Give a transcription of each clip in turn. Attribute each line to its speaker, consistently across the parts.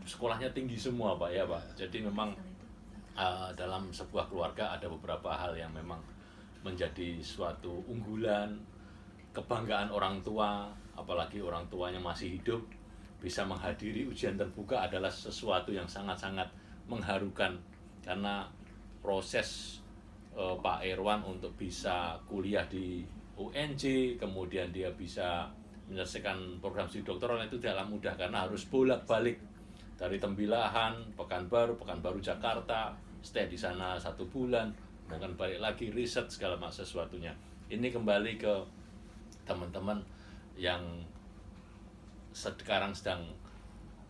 Speaker 1: sekolahnya tinggi semua Pak ya Pak. Jadi memang dalam sebuah keluarga ada beberapa hal yang memang menjadi suatu unggulan, kebanggaan orang tua, apalagi orang tuanya masih hidup, bisa menghadiri ujian terbuka adalah sesuatu yang sangat-sangat mengharukan karena proses Pak Irwan untuk bisa kuliah di UNJ, kemudian dia bisa menyelesaikan program studi doktoral itu tidaklah mudah karena harus bolak-balik dari Tembilahan, Pekanbaru Jakarta, stay di sana 1 bulan, kemudian balik lagi riset segala macam sesuatunya. Ini kembali ke teman-teman yang sekarang sedang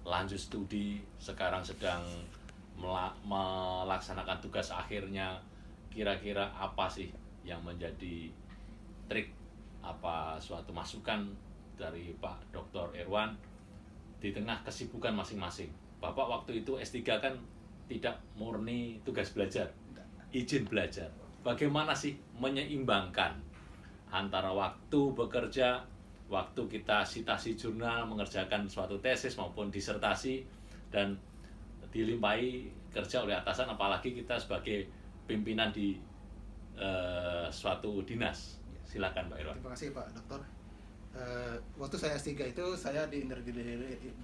Speaker 1: lanjut studi, sekarang sedang melaksanakan tugas akhirnya, kira-kira apa sih yang menjadi trik, apa suatu masukan dari Pak Dr. Irwan di tengah kesibukan masing-masing. Bapak waktu itu S3 kan tidak murni tugas belajar, izin belajar. Bagaimana sih menyeimbangkan antara waktu bekerja, waktu kita citasi jurnal, mengerjakan suatu tesis maupun disertasi, dan dilimpahi kerja oleh atasan, apalagi kita sebagai pimpinan di suatu dinas. Silakan Pak Irwan.
Speaker 2: Terima kasih Pak Dokter. Waktu saya S3 itu saya di Indragiri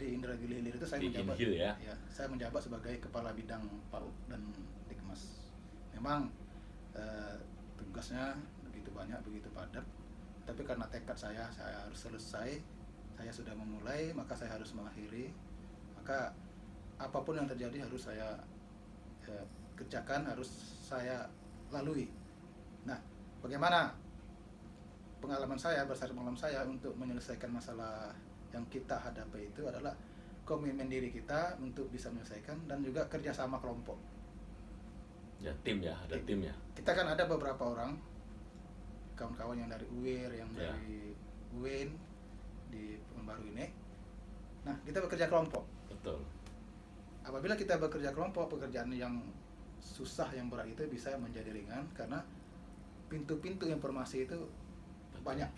Speaker 2: Hilir itu saya
Speaker 1: Di
Speaker 2: menjabat
Speaker 1: Inhil, ya?
Speaker 2: Ya, saya menjabat sebagai kepala bidang PAUD dan Dikmas. Memang tugasnya begitu banyak, begitu padat. Tapi karena tekad saya harus selesai, saya sudah memulai, maka saya harus mengakhiri. Maka apapun yang terjadi harus saya kerjakan, harus saya lalui. Nah, bagaimana pengalaman saya, berdasarkan pengalaman saya untuk menyelesaikan masalah yang kita hadapi itu adalah komitmen diri kita untuk bisa menyelesaikan dan juga kerjasama kelompok.
Speaker 1: Ya, tim ya, ada tim ya.
Speaker 2: Kita kan ada beberapa orang, kawan-kawan yang dari UIR, yang
Speaker 1: Ya.
Speaker 2: dari UIN di Pekanbaru ini. Nah, kita bekerja kelompok.
Speaker 1: Betul.
Speaker 2: Apabila kita bekerja kelompok, pekerjaan yang susah, yang berat itu bisa menjadi ringan karena pintu-pintu informasi itu banyak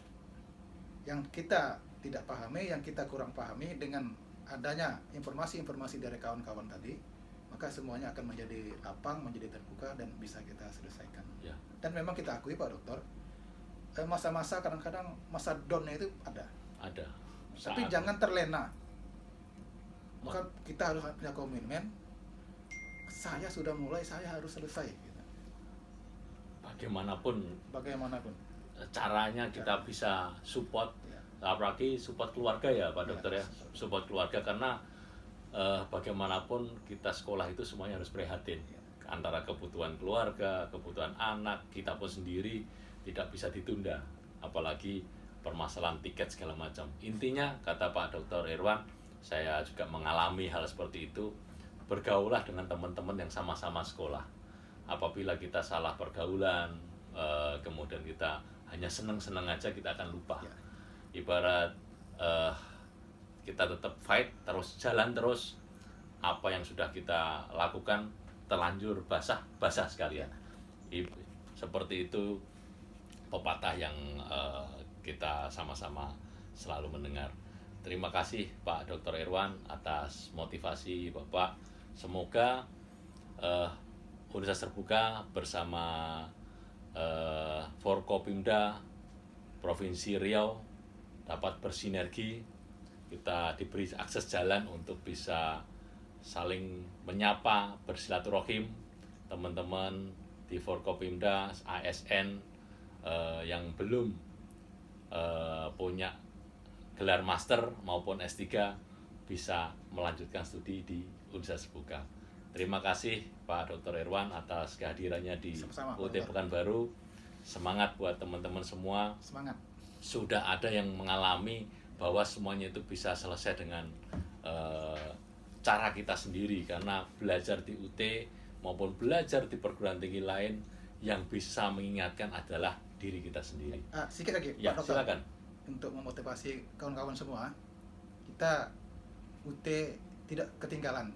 Speaker 2: yang kita tidak pahami, yang kita kurang pahami. Dengan adanya informasi-informasi dari kawan-kawan tadi, maka semuanya akan menjadi lapang, menjadi terbuka dan bisa kita selesaikan.
Speaker 1: Ya.
Speaker 2: Dan memang kita akui Pak Dokter, masa-masa kadang-kadang masa down-nya itu ada.
Speaker 1: Ada.
Speaker 2: Tapi jangan terlena. Maka kita harus punya komitmen. Saya sudah mulai, saya harus selesai.
Speaker 1: Bagaimanapun
Speaker 2: Bagaimanapun.
Speaker 1: caranya kita bisa support, apalagi support keluarga ya Pak Dokter ya, support keluarga karena bagaimanapun kita sekolah itu semuanya harus prihatin antara kebutuhan keluarga, kebutuhan anak, kita pun sendiri tidak bisa ditunda, apalagi permasalahan tiket segala macam. Intinya kata Pak Dr. Irwan, saya juga mengalami hal seperti itu, bergaulah dengan teman-teman yang sama-sama sekolah. Apabila kita salah pergaulan, kemudian kita hanya senang-senang aja, kita akan lupa. Ibarat kita tetap fight, terus jalan terus, apa yang sudah kita lakukan terlanjur basah sekalian. Seperti itu pepatah yang kita sama-sama selalu mendengar. Terima kasih Pak Dr. Irwan atas motivasi Bapak. Semoga Universitas Terbuka bersama Forkopimda Provinsi Riau dapat bersinergi, kita diberi akses jalan untuk bisa saling menyapa, bersilaturahim teman-teman di Forkopimda, ASN yang belum punya gelar master maupun S3 bisa melanjutkan studi di Universitas Terbuka. Terima kasih Pak Dr. Irwan atas kehadirannya di UT Pekanbaru. Semangat buat teman-teman semua.
Speaker 2: Semangat.
Speaker 1: Sudah ada yang mengalami bahwa semuanya itu bisa selesai dengan cara kita sendiri, karena belajar di UT maupun belajar di perguruan tinggi lain yang bisa mengingatkan adalah diri kita sendiri.
Speaker 2: Sedikit lagi
Speaker 1: ya,
Speaker 2: Pak Dokter,
Speaker 1: silakan.
Speaker 2: untuk memotivasi kawan-kawan semua, kita UT tidak ketinggalan.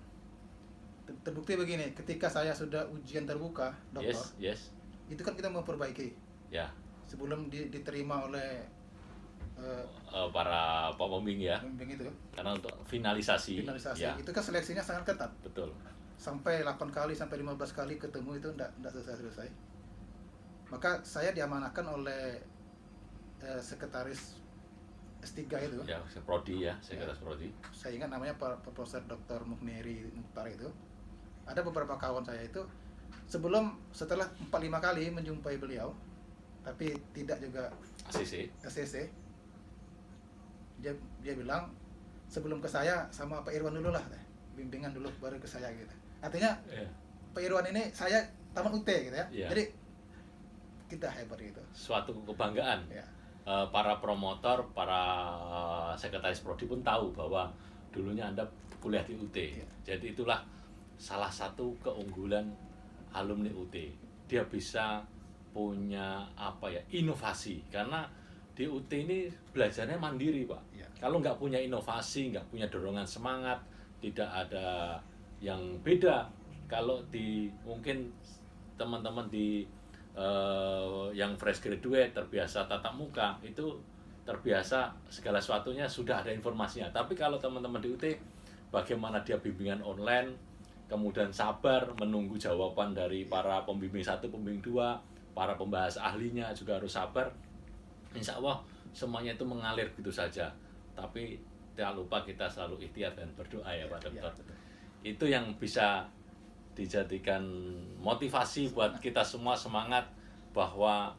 Speaker 2: Terbukti begini, ketika saya sudah ujian terbuka, Dokter,
Speaker 1: Yes.
Speaker 2: itu kan kita memperbaiki.
Speaker 1: Ya.
Speaker 2: Sebelum diterima oleh
Speaker 1: para pembimbing ya,
Speaker 2: pembimbing itu
Speaker 1: karena untuk finalisasi, ya
Speaker 2: itu kan seleksinya sangat ketat,
Speaker 1: betul.
Speaker 2: sampai 8 kali sampai 15 kali ketemu itu enggak selesai. Maka saya diamanahkan oleh sekretaris S3 itu
Speaker 1: Ya, prodi ya, sekretaris prodi.
Speaker 2: saya ingat namanya Profesor Dr. Mukniri Mukhtar itu. Ada beberapa kawan saya itu setelah 4-5 kali menjumpai beliau tapi tidak juga ACC, dia bilang sebelum ke saya sama Pak Irwan dulu lah, bimbingan dulu baru ke saya gitu. Artinya Pak Irwan ini saya taman UT gitu ya. Jadi kita hebat gitu.
Speaker 1: Suatu kebanggaan.
Speaker 2: Ya.
Speaker 1: Para promotor, para sekretaris prodi pun tahu bahwa dulunya Anda kuliah di UT.
Speaker 2: Ya.
Speaker 1: Jadi itulah salah satu keunggulan alumni UT. Dia bisa punya inovasi, karena di UT ini belajarnya mandiri, Pak.
Speaker 2: Ya.
Speaker 1: Kalau nggak punya inovasi, nggak punya dorongan semangat, tidak ada yang beda. Kalau mungkin teman-teman di yang fresh graduate terbiasa tatap muka, itu terbiasa segala sesuatunya sudah ada informasinya. Tapi kalau teman-teman di UT, bagaimana dia bimbingan online, kemudian sabar menunggu jawaban dari para pembimbing 1, pembimbing 2, para pembahas ahlinya juga harus sabar. Insya Allah semuanya itu mengalir gitu saja. Tapi jangan lupa kita selalu ikhtiar dan berdoa ya Pak Dokter. Itu yang bisa dijadikan motivasi buat kita semua semangat bahwa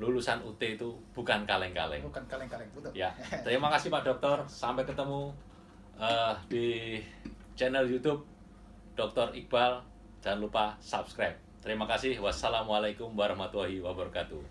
Speaker 1: lulusan UT itu bukan kaleng-kaleng.
Speaker 2: Bukan kaleng-kaleng, betul.
Speaker 1: Ya, terima kasih Pak Dokter. Sampai ketemu di channel YouTube Dr. Iqbal. Jangan lupa subscribe. Terima kasih. Wassalamualaikum warahmatullahi wabarakatuh.